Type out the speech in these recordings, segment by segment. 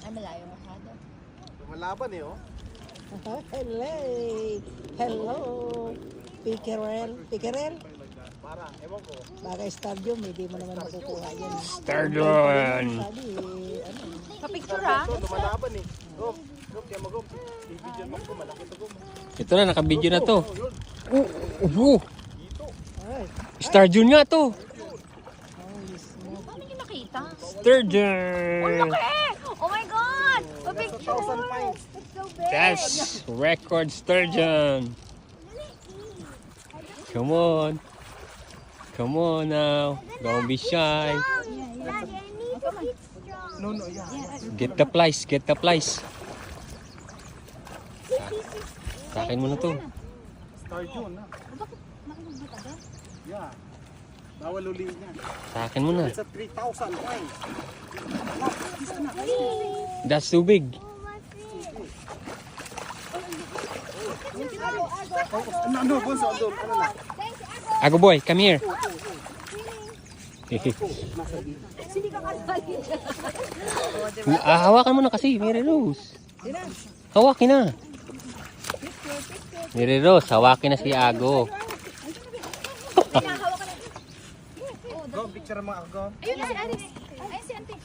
Ay, malayo masyado. Lumalaban eh, oh. Hello. Hello. Pikerel. Pikerel. Parang, ewan ko. Baga stadium, hindi mo naman makukuha yan. Stadium. Sabi, ano. Pa-picture ha? Ito, lumalaban eh. Gom, gom, kaya mag-gom. I-video mo ko, malaki ito gom. Ito na, nakabidyo na to. Dito. Ay. Sturgeon nga to. Paano niyo nakita? Sturgeon. Oh my God! Pa-picture! 1,000 pints. It's so big! Yes, record sturgeon. Come on. Come on now. Don't be shy. No, no, yeah. Get the plies, get the plies. Sa akin mo na to. Sturgeon, ha? Yeah. Bawal uliin yan. Sa akin mo na. It's a 3,000 pints. That's too big. No, bunso, doon. Ano na? Ago boy, come here. Hawakan mo na kasi, Mary Rose. Hawakin na. Mary Rose, hawakin na si Ago. Go, picture mo ako. Ayun si Alice. Ayun si Auntie.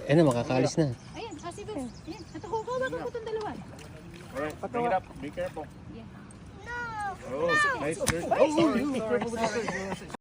Ano, makakaalis na. Ayun, sige. Ayun, natukukawagan ko itong dalawa. Alright, bring it up. Be careful. Yeah. Oh, nice. Oh, sorry.